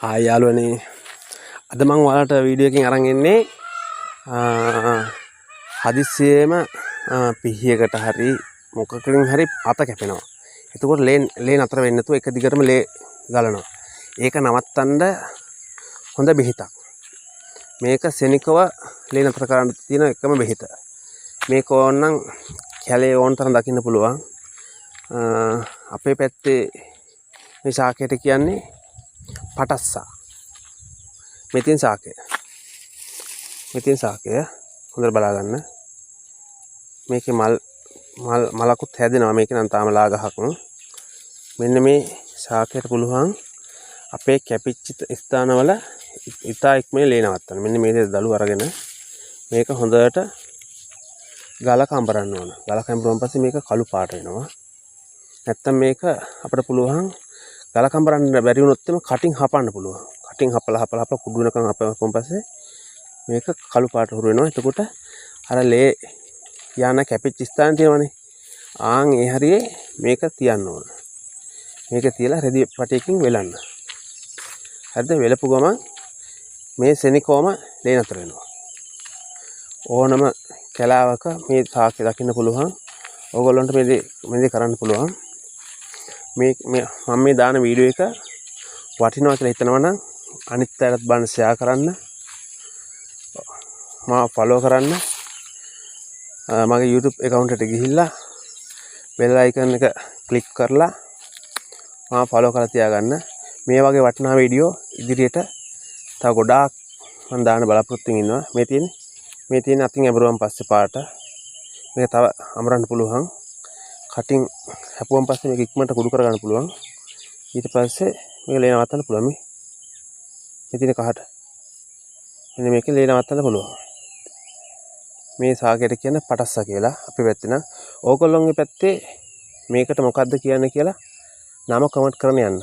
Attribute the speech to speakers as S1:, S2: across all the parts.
S1: Hi යාළුවනේ අද මම ඔයාලට වීඩියෝ එකකින් අරන් එන්නේ හදිස්සියෙම පිහියකට හරි මොකකින් හරි අත කැපෙනවා. එතකොට ලේ නතර වෙන්නේ නැතුව එක දිගටම ලේ ගලනවා. ඒක නවත්තන්න හොඳ බෙහෙතක්. මේක සෙනිකව ලේ නතර කරන්න තියෙන එකම බෙහෙත. මේක ඕනනම් කැලේ ඕන තරම් දකින්න පුළුවන්. අපේ පැත්තේ මේ ශාකයට කියන්නේ පටස්සා. මෙතින් ශාකය හොඳට බලා ගන්න. මේකේ මලකුත් හැදෙනවා. මේක නම් තාම ලා ගහක්. මෙන්න මේ ශාකයට පුළුවන් අපේ කැපිච්ච ස්ථානවල ඉතා ඉක්මනින් ලේ නවත්තන්න. මෙන්න මේ දළු අරගෙන මේක හොඳට ගල කම්බරන්න ඕන. ගල කම්බරුවන් පස්සේ මේක කළු පාට වෙනවා. නැත්තම් මේක අපිට පුළුවන් ගල කම්බරන්න බැරි වුණොත් එම කටින් හපන්න පුළුවන්. කටින් හපලා කුඩු වෙනකන් හපපුවන් පස්සේ මේක කළු පාට හුරු වෙනවා. එතකොට අර ලේ යන කැපිච්ච ස්ථාන තියෙනවනේ. ආන් ඒ හරියේ මේක තියන්න ඕන. මේක තියලා රෙදි පටියකින් වෙලන්න. හරිද? වෙලපු ගමන් මේ සෙනිකෝම ලේ නතර වෙනවා. ඕනම කැලාවක මේ ශාකය දකින්න පුළුවන්. ඕගොල්ලන්ට මේ කරන්න පුළුවන්. මම මේ දාන වීඩියෝ එක වටිනවා කියලා හිතනවා නම් අනිත් අයටත් බලන්න ෂෙයා කරන්න. මාව ෆලෝ කරන්න. මගේ YouTube account එකට ගිහිල්ලා bell icon එක ක්ලික් කරලා මාව ෆලෝ කරලා තියාගන්න. මේ වගේ වටිනා වීඩියෝ ඉදිරියට තව ගොඩාක් මම දාන්න බලාපොරොත්තු වෙනවා. මේ තියෙන අතින් ඇඹරුවන් පස්සේ පාට මේක තව අමරන්න පුළුවන්. කටින් හැපුවන් පස්සේ මේක ඉක්මනට කුඩු කරගන්න පුළුවන්. ඊට පස්සේ මේක ලේ නවත්තන්න පුළුවන්. මේ තියෙන කහට මෙන්න මේකේ ලේ නවත්තන්න පුළුවන්. මේ ශාකයට කියන්නේ පටස්සා කියලා අපේ පැත්තේ නම්. ඕගොල්ලෝගේ පැත්තේ මේකට මොකද්ද කියන්නේ කියලා නම කමෙන්ට් කරන්න යන්න.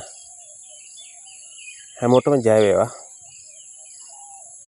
S1: හැමෝටම ජය වේවා.